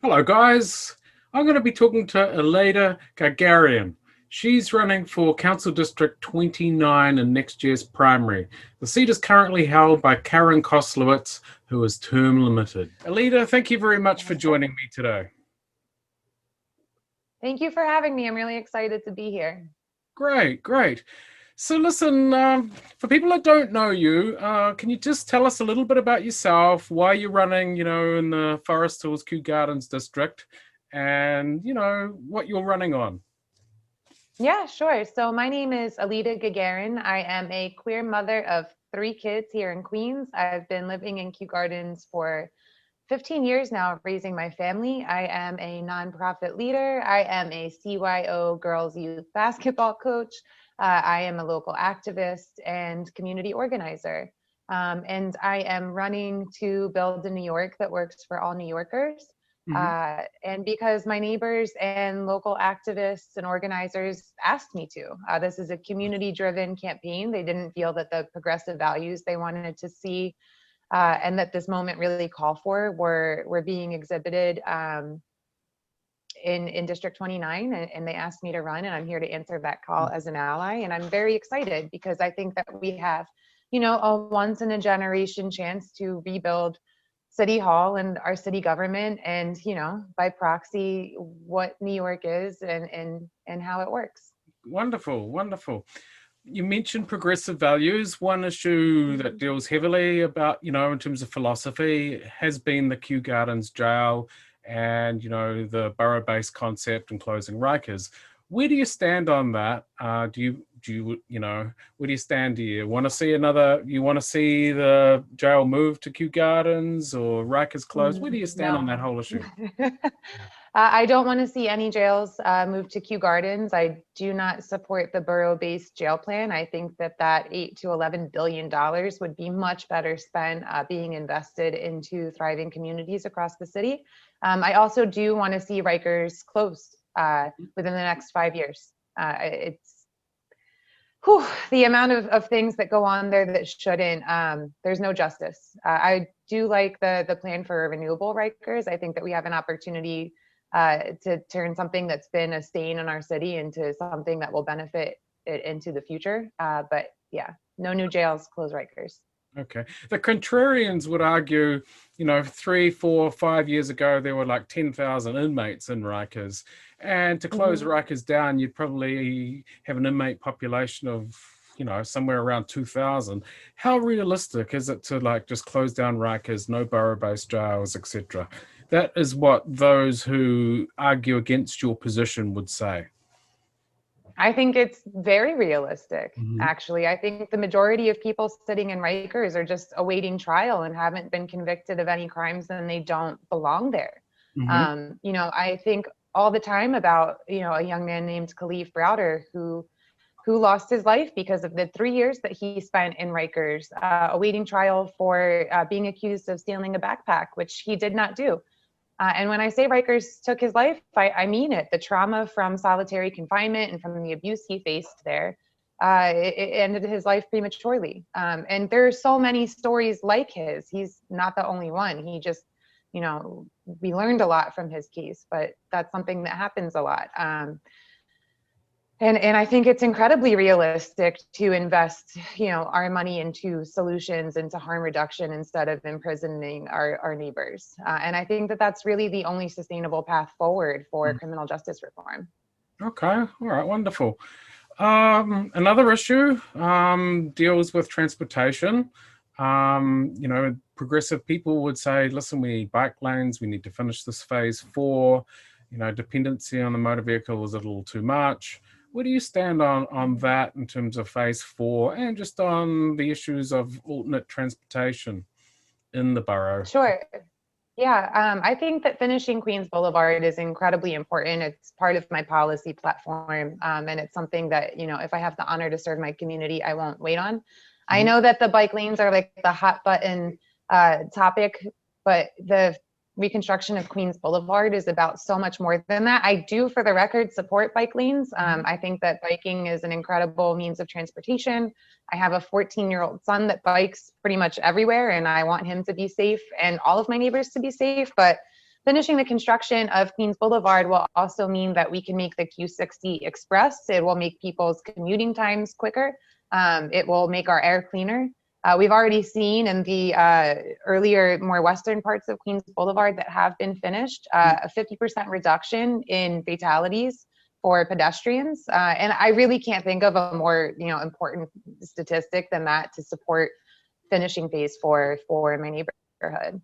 Hello, guys. I'm going to be talking to Aleda Gagarin. She's running for Council District 29 in next year's primary. The seat is currently held by Karen Koslowitz, who is term limited. Aleda, thank you very much for joining me today. Thank you for having me. I'm really excited to be here. Great, great. So listen, for people that don't know you, can you just tell us a little bit about yourself, why you're running, in the Forest Hills Kew Gardens district, and, what you're running on? Yeah, sure. So my name is Aleda Gagarin. I am a queer mother of 3 kids here in Queens. I've been living in Kew Gardens for 15 years now, raising my family. I am a nonprofit leader. I am a CYO girls youth basketball coach. I am a local activist and community organizer. And I am running to build a New York that works for all New Yorkers. Mhm. And because my neighbors and local activists and organizers asked me to. This is a community driven campaign. They didn't feel that the progressive values they wanted to see and that this moment really called for were being exhibited in District 29, and they asked me to run, and I'm here to answer that call as an ally. And I'm very excited because I think that we have, a once in a generation chance to rebuild City Hall and our city government, and by proxy, what New York is and how it works. Wonderful, wonderful. You mentioned progressive values. One issue that deals heavily about, in terms of philosophy has been the Kew Gardens jail and, the borough-based concept and closing Rikers. Where do you stand on that? Where do you stand? Do you want to see the jail move to Kew Gardens or Rikers closed? Where do you stand on that No. whole issue? I don't want to see any jails move to Kew Gardens. I do not support the borough-based jail plan. I think that $8 to $11 billion would be much better spent being invested into thriving communities across the city. I also do want to see Rikers closed within the next 5 years. The amount of things that go on there that shouldn't. There's no justice. I do like the plan for renewable Rikers. I think that we have an opportunity to turn something that's been a stain in our city into something that will benefit it into the future. But yeah, no new jails, close Rikers. Okay. The contrarians would argue, 3, 4, 5 years ago, there were like 10,000 inmates in Rikers. And to close Rikers down, you'd probably have an inmate population of, somewhere around 2,000. How realistic is it to just close down Rikers, no borough-based jails, etc.? That is what those who argue against your position would say. I think it's very realistic, Mhm. actually. I think the majority of people sitting in Rikers are just awaiting trial and haven't been convicted of any crimes, and they don't belong there. Mhm. I think all the time about, a young man named Khalif Browder who lost his life because of the 3 years that he spent in Rikers, awaiting trial for being accused of stealing a backpack, which he did not do. And when I say Rikers took his life, I mean it. The trauma from solitary confinement and from the abuse he faced there, it ended his life prematurely. And there are so many stories like his. He's not the only one. He just, we learned a lot from his case, but that's something that happens a lot. And I think it's incredibly realistic to invest, our money into solutions, into harm reduction instead of imprisoning our neighbors. And I think that that's really the only sustainable path forward for criminal justice reform. Okay. All right. Wonderful. Another issue deals with transportation. Progressive people would say, listen, we need bike lanes. We need to finish this phase 4. Dependency on the motor vehicle is a little too much. Where do you stand on that in terms of phase 4 and just on the issues of alternate transportation in the borough? Sure. Yeah, I think that finishing Queens Boulevard is incredibly important. It's part of my policy platform, and it's something that, if I have the honor to serve my community, I won't wait on. I Mhm. know that the bike lanes are like the hot button topic, but the reconstruction of Queens Boulevard is about so much more than that. I do, for the record, support bike lanes. I think that biking is an incredible means of transportation. I have a 14-year-old son that bikes pretty much everywhere, and I want him to be safe and all of my neighbors to be safe. But finishing the construction of Queens Boulevard will also mean that we can make the Q60 Express. It will make people's commuting times quicker. It will make our air cleaner. We've already seen in the earlier, more western parts of Queens Boulevard that have been finished, a 50% reduction in fatalities for pedestrians. And I really can't think of a more, important statistic than that to support finishing phase 4 for my neighborhood.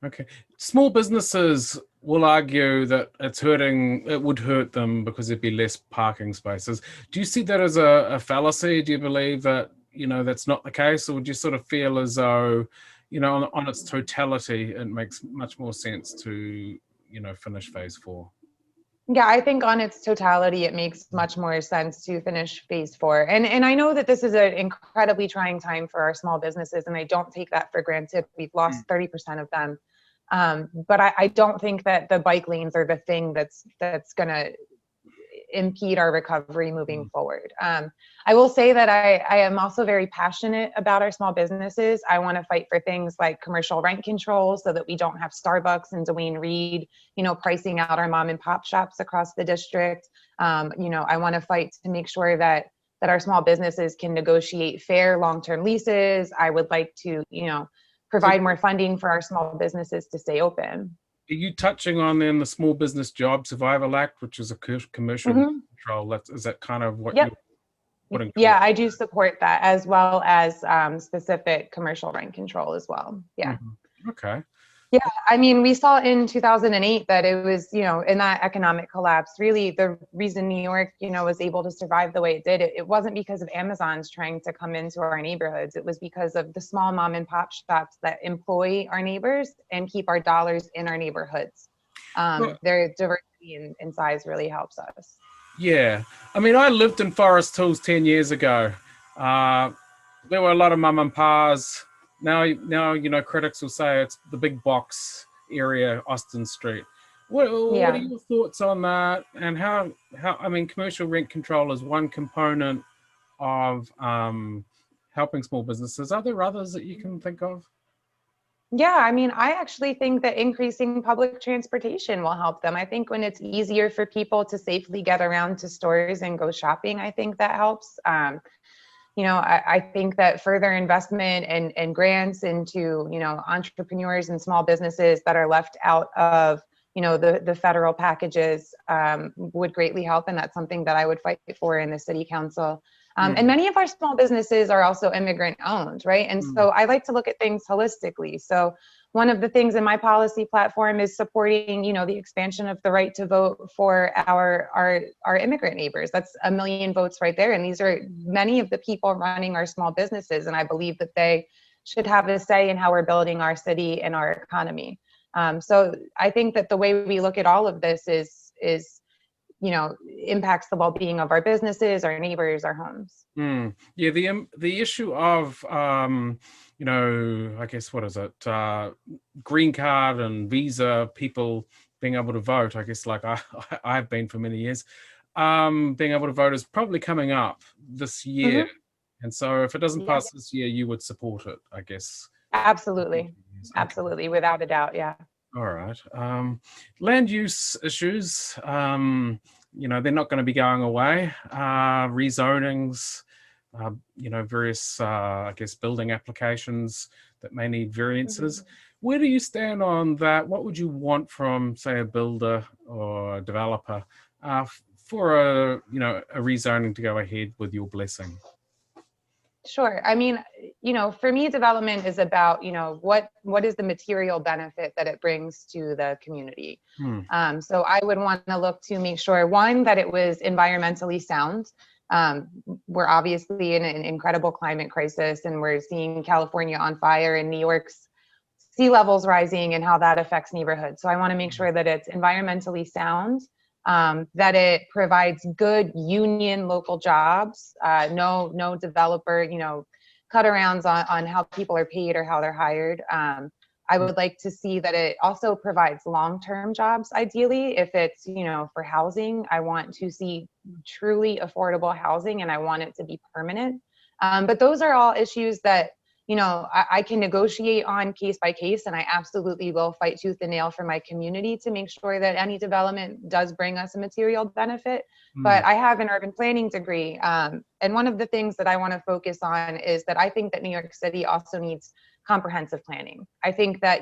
Okay. Small businesses will argue that it would hurt them because there'd be less parking spaces. Do you see that as a fallacy? Do you believe that, that's not the case? Or would you sort of feel as though, on its totality, it makes much more sense to, finish phase 4? Yeah, I think on its totality, it makes much more sense to finish phase 4. And I know that this is an incredibly trying time for our small businesses, and I don't take that for granted. We've lost 30% of them. But I don't think that the bike lanes are the thing that's going to impede our recovery moving forward. I will say that I am also very passionate about our small businesses. I want to fight for things like commercial rent control so that we don't have Starbucks and Duane Reade, pricing out our mom and pop shops across the district. I want to fight to make sure that our small businesses can negotiate fair long-term leases. I would like to, provide more funding for our small businesses to stay open. Are you touching on then the Small Business Job Survival Act, which is a commercial control? Is that kind of what you're putting? Yeah, I do support that, as well as specific commercial rent control as well. Yeah. Okay. Yeah, I mean, we saw in 2008 that it was, in that economic collapse, really the reason New York, was able to survive the way it did, it wasn't because of Amazon's trying to come into our neighborhoods. It was because of the small mom and pop shops that employ our neighbors and keep our dollars in our neighborhoods. Their diversity in size really helps us. Yeah. I mean, I lived in Forest Hills 10 years ago. There were a lot of mum and pas. Now, critics will say it's the big box area, Austin Street. What are your thoughts on that? And how, I mean, commercial rent control is one component of helping small businesses. Are there others that you can think of? Yeah, I mean, I actually think that increasing public transportation will help them. I think when it's easier for people to safely get around to stores and go shopping, I think that helps. I think that further investment and grants into, entrepreneurs and small businesses that are left out of, the federal packages would greatly help. And that's something that I would fight for in the city council. And many of our small businesses are also immigrant owned, right? And so I like to look at things holistically. So one of the things in my policy platform is supporting, the expansion of the right to vote for our immigrant neighbors. That's 1 million votes right there. And these are many of the people running our small businesses. And I believe that they should have a say in how we're building our city and our economy. So I think that the way we look at all of this is impacts the well-being of our businesses, our neighbors, our homes. Yeah, the issue of I guess, what is it? Green card and visa people being able to vote. I guess, like I've been for many years, being able to vote is probably coming up this year. And so if it doesn't pass this year, you would support it, I guess. Absolutely. Absolutely. Without a doubt. Yeah. All right. Land use issues, they're not going to be going away. Rezonings, various, I guess, building applications that may need variances. Where do you stand on that? What would you want from, say, a builder or a developer for a rezoning to go ahead with your blessing? Sure. I mean, for me, development is about, what is the material benefit that it brings to the community. So I would want to look to make sure, one, that it was environmentally sound. We're obviously in an incredible climate crisis, and we're seeing California on fire and New York's sea levels rising and how that affects neighborhoods. So I want to make sure that it's environmentally sound. That it provides good union local jobs, no developer, cut arounds on how people are paid or how they're hired. I would like to see that it also provides long-term jobs, ideally. If it's, for housing, I want to see truly affordable housing, and I want it to be permanent. But those are all issues that, I can negotiate on case by case, and I absolutely will fight tooth and nail for my community to make sure that any development does bring us a material benefit. But I have an urban planning degree. And one of the things that I want to focus on is that I think that New York City also needs comprehensive planning. I think that,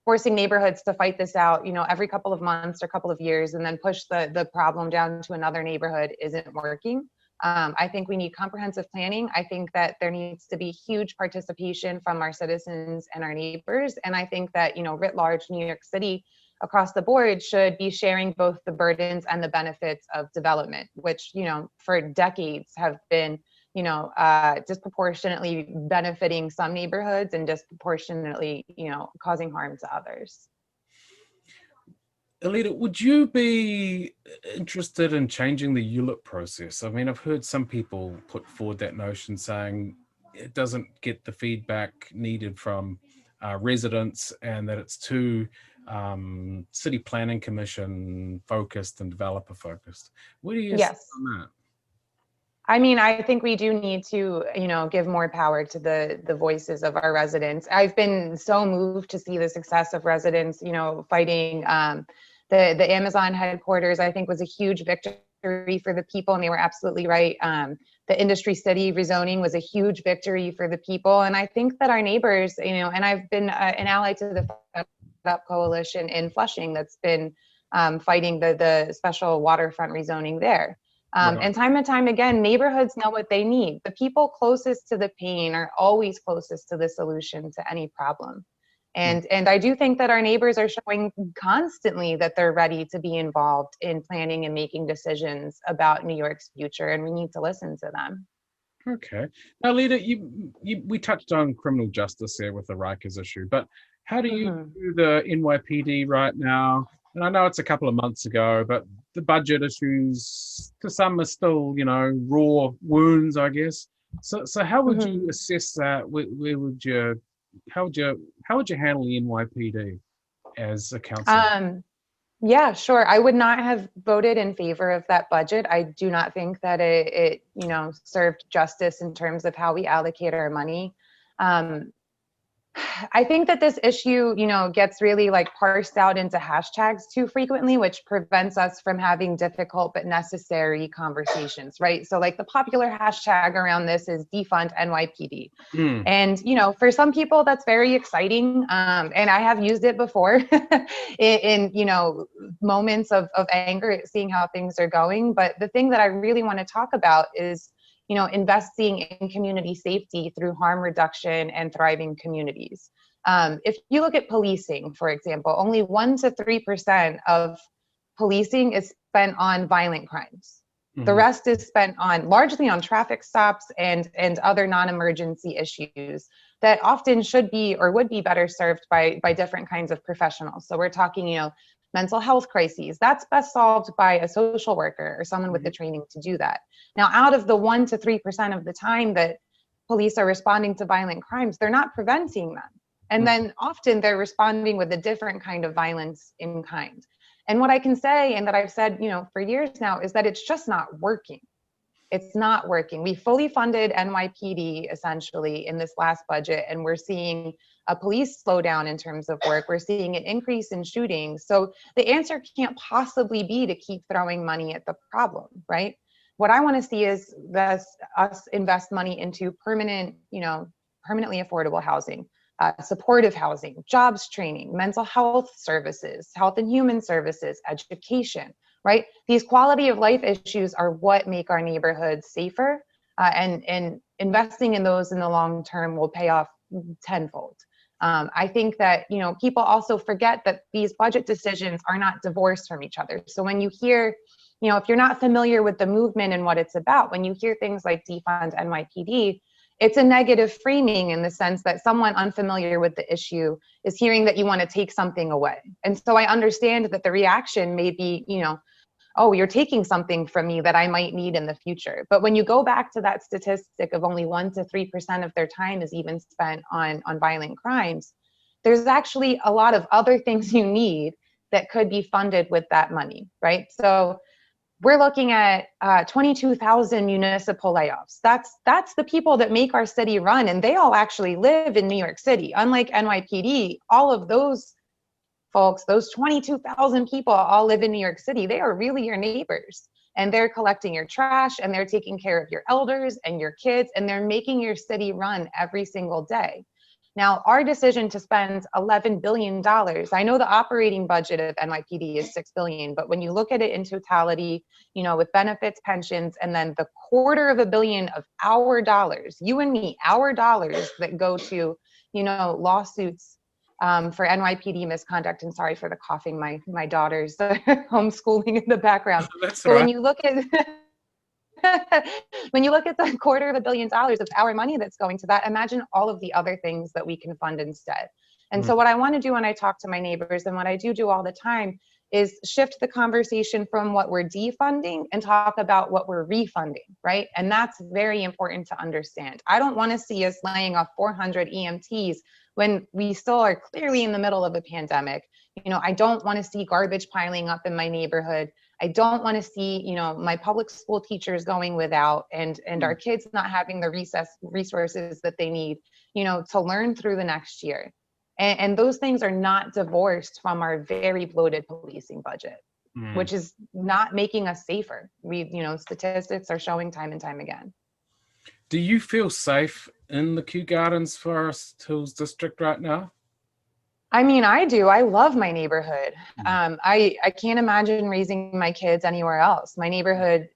forcing neighborhoods to fight this out, every couple of months or couple of years and then push the problem down to another neighborhood isn't working. I think we need comprehensive planning. I think that there needs to be huge participation from our citizens and our neighbors. And I think that, writ large, New York City across the board should be sharing both the burdens and the benefits of development, which, for decades have been, disproportionately benefiting some neighborhoods and disproportionately, causing harm to others. Aleda, would you be interested in changing the ULIP process? I mean, I've heard some people put forward that notion saying it doesn't get the feedback needed from residents and that it's too city planning commission focused and developer focused. What do you say on that? I mean, I think we do need to, give more power to the voices of our residents. I've been so moved to see the success of residents, fighting the Amazon headquarters. I think was a huge victory for the people, and they were absolutely right. The industry city rezoning was a huge victory for the people, and I think that our neighbors, and I've been an ally to the Fed Up Coalition in Flushing that's been fighting the special waterfront rezoning there. And time again, neighborhoods know what they need. The people closest to the pain are always closest to the solution to any problem. And I do think that our neighbors are showing constantly that they're ready to be involved in planning and making decisions about New York's future, and we need to listen to them. Okay. Now, Aleda, we touched on criminal justice here with the Rikers issue, but how do you do the NYPD right now? And I know it's a couple of months ago, but the budget issues to some are still, raw wounds, I guess. So how would you assess that? How would you handle the NYPD as a council? Yeah, sure. I would not have voted in favor of that budget. I do not think that it served justice in terms of how we allocate our money. I think that this issue, gets really parsed out into hashtags too frequently, which prevents us from having difficult but necessary conversations, right? So the popular hashtag around this is defund NYPD. And, for some people that's very exciting. And I have used it before in moments of anger at seeing how things are going. But the thing that I really want to talk about is investing in community safety through harm reduction and thriving communities. If you look at policing, for example, only 1% to 3% of policing is spent on violent crimes. The rest is spent largely on traffic stops and other non-emergency issues that often should be or would be better served by different kinds of professionals. So we're talking, mental health crises, that's best solved by a social worker or someone with the training to do that. Now, out of the 1% to 3% of the time that police are responding to violent crimes, they're not preventing them. And then often they're responding with a different kind of violence in kind. And what I can say, and that I've said, for years now, is that it's just not working. It's not working. We fully funded NYPD essentially in this last budget, and we're seeing a police slowdown in terms of work. We're seeing an increase in shootings. So the answer can't possibly be to keep throwing money at the problem, right? What I want to see is us invest money into permanently affordable housing, supportive housing, jobs training, mental health services, health and human services, education, right? These quality of life issues are what make our neighborhoods safer, and investing in those in the long term will pay off tenfold. I think that, people also forget that these budget decisions are not divorced from each other. So when you hear, if you're not familiar with the movement and what it's about, when you hear things like defund NYPD, it's a negative framing in the sense that someone unfamiliar with the issue is hearing that you want to take something away. And so I understand that the reaction may be, oh, you're taking something from me that I might need in the future. But when you go back to that statistic of only 1% to 3% of their time is even spent on violent crimes, there's actually a lot of other things you need that could be funded with that money, right? So we're looking at 22,000 municipal layoffs. That's the people that make our city run, and they all actually live in New York City. Unlike NYPD, all of those folks, those 22,000 people all live in New York City. They are really your neighbors, and they're collecting your trash, and they're taking care of your elders and your kids, and they're making your city run every single day. Now, our decision to spend $11 billion, I know the operating budget of NYPD is $6 billion, but when you look at it in totality, with benefits, pensions, and then the $250 million of our dollars, you and me, our dollars that go to, lawsuits for NYPD misconduct. And sorry for the coughing, my daughter's homeschooling in the background. That's But right. when you look at when you look at the $250 million of our money that's going to that, imagine all of the other things that we can fund instead. And so what I want to do when I talk to my neighbors, and what I do all the time, is shift the conversation from what we're defunding and talk about what we're refunding, right? And that's very important to understand. I don't want to see us laying off 400 EMTs when we still are clearly in the middle of a pandemic. I don't want to see garbage piling up in my neighborhood. I don't want to see, my public school teachers going without, and our kids not having the resources that they need, to learn through the next year. And those things are not divorced from our very bloated policing budget, which is not making us safer. Statistics are showing time and time again. Do you feel safe in the Kew Gardens Forest Hills district right now? I mean, I do. I love my neighborhood. I can't imagine raising my kids anywhere else. My neighborhood,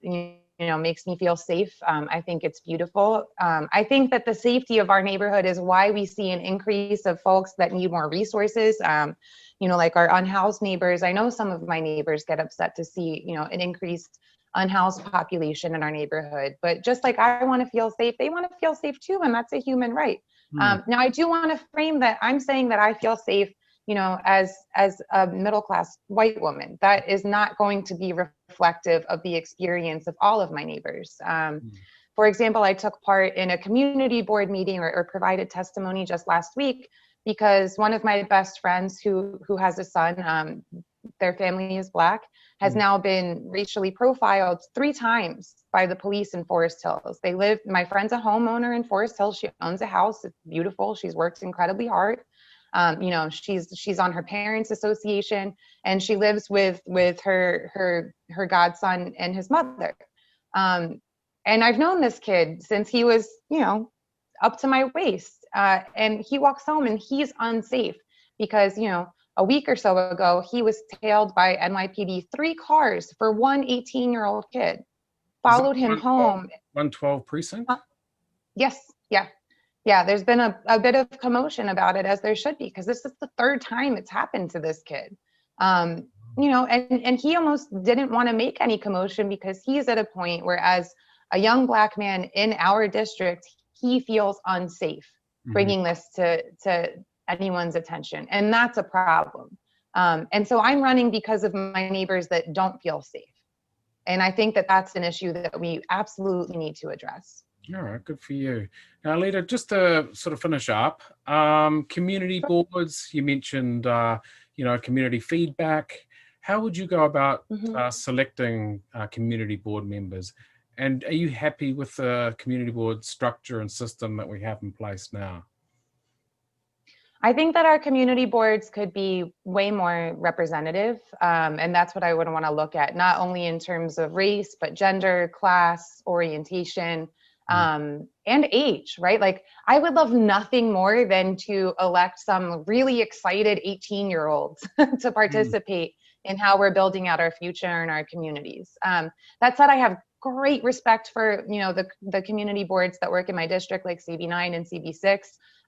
makes me feel safe. I think it's beautiful. I think that the safety of our neighborhood is why we see an increase of folks that need more resources. Like our unhoused neighbors. I know some of my neighbors get upset to see, an increased unhoused population in our neighborhood. But just like I want to feel safe, they want to feel safe too, and that's a human right. Now, I do want to frame that I'm saying that I feel safe, as a middle class white woman. That is not going to be reflective of the experience of all of my neighbors. For example, I took part in a community board meeting or provided testimony just last week because one of my best friends who has a son, their family is Black, has now been racially profiled 3 times by the police in Forest Hills. My friend's a homeowner in Forest Hills. She owns a house. It's beautiful. She's worked incredibly hard. She's on her parents' association, and she lives with her godson and his mother. And I've known this kid since he was, up to my waist. And he walks home and he's unsafe because, a week or so ago, he was tailed by NYPD 3 cars for one 18-year-old kid. Followed him home. 112 precinct? Yes. Yeah. There's been a bit of commotion about it, as there should be, because this is the 3rd time it's happened to this kid. And he almost didn't want to make any commotion because he's at a point where, as a young Black man in our district, he feels unsafe bringing this to anyone's attention. And that's a problem. And so I'm running because of my neighbors that don't feel safe. And I think that that's an issue that we absolutely need to address. All right, good for you. Now, Aleda, just to sort of finish up, community boards, you mentioned, community feedback. How would you go about selecting community board members? And are you happy with the community board structure and system that we have in place now? I think that our community boards could be way more representative. And that's what I would want to look at, not only in terms of race, but gender, class, orientation, and age, right? Like, I would love nothing more than to elect some really excited 18-year-olds to participate in how we're building out our future in our communities. That said, I have great respect for, the community boards that work in my district, like CB9 and CB6.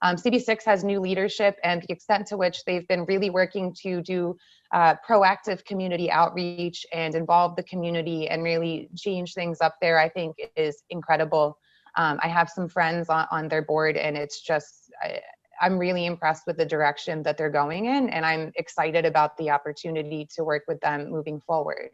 CB6 has new leadership, and the extent to which they've been really working to do proactive community outreach and involve the community and really change things up there, I think is incredible. I have some friends on their board, and it's just, I'm really impressed with the direction that they're going in, and I'm excited about the opportunity to work with them moving forward.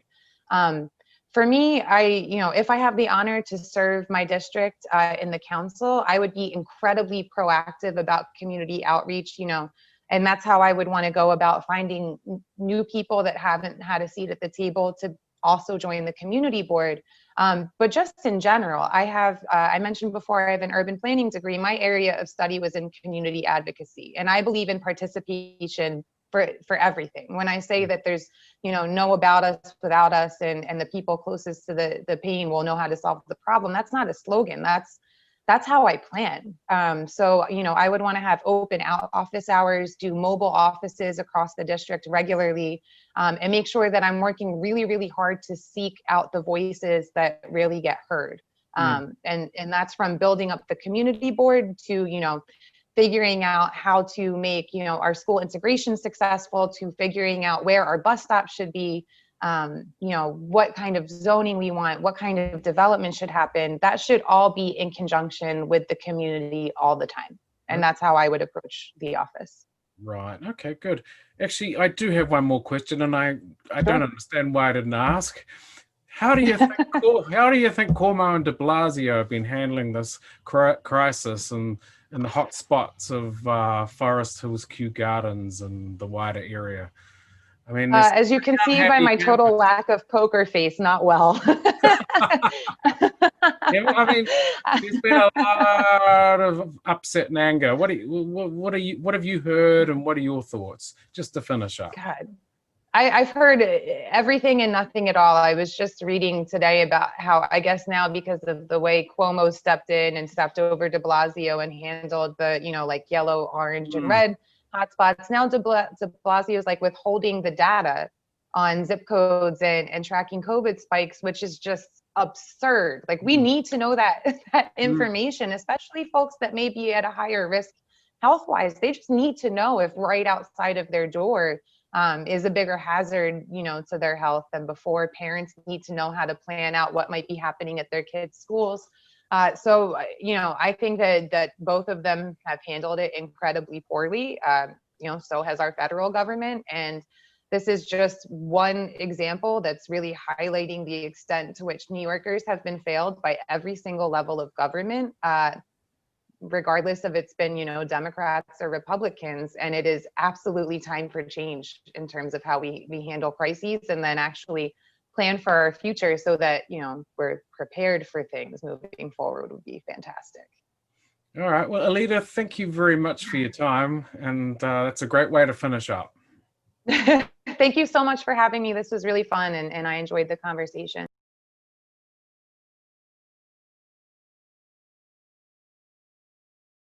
For me, if I have the honor to serve my district in the council, I would be incredibly proactive about community outreach, and that's how I would want to go about finding new people that haven't had a seat at the table also join the community board. But just in general, I mentioned before, I have an urban planning degree. My area of study was in community advocacy, and I believe in participation for everything. When I say that there's, know about us without us, and the people closest to the pain will know how to solve the problem, that's not a slogan. That's how I plan. So, I would want to have open office hours, do mobile offices across the district regularly, and make sure that I'm working really, really hard to seek out the voices that really get heard. And that's from building up the community board to, figuring out how to make, our school integration successful, to figuring out where our bus stops should be, what kind of zoning we want, what kind of development should happen. That should all be in conjunction with the community all the time. And that's how I would approach the office. Right. Okay, good. Actually, I do have one more question, and I don't understand why I didn't ask. How do you think Cuomo and de Blasio have been handling this crisis and in the hot spots of Forest Hills, Kew Gardens, and the wider area? I mean, as you can see by my total lack of poker face, not well. Yeah, I mean, there's been a lot of upset and anger. What have you heard, and what are your thoughts? Just to finish up. God, I've heard everything and nothing at all. I was just reading today about how, I guess now, because of the way Cuomo stepped in and stepped over de Blasio and handled the, like yellow, orange, and red hotspots, now de Blasio is like withholding the data on zip codes and tracking COVID spikes, which is just absurd. Like, we need to know that information, especially folks that may be at a higher risk health-wise. They just need to know if right outside of their door is a bigger hazard, to their health than before. Parents need to know how to plan out what might be happening at their kids' schools. So, I think that both of them have handled it incredibly poorly. So has our federal government. And this is just one example that's really highlighting the extent to which New Yorkers have been failed by every single level of government, regardless of it's been, Democrats or Republicans. And it is absolutely time for change in terms of how we handle crises, and then actually plan for our future so that, we're prepared for things moving forward would be fantastic. All right. Well, Aleda, thank you very much for your time. And that's a great way to finish up. Thank you so much for having me. This was really fun, and I enjoyed the conversation.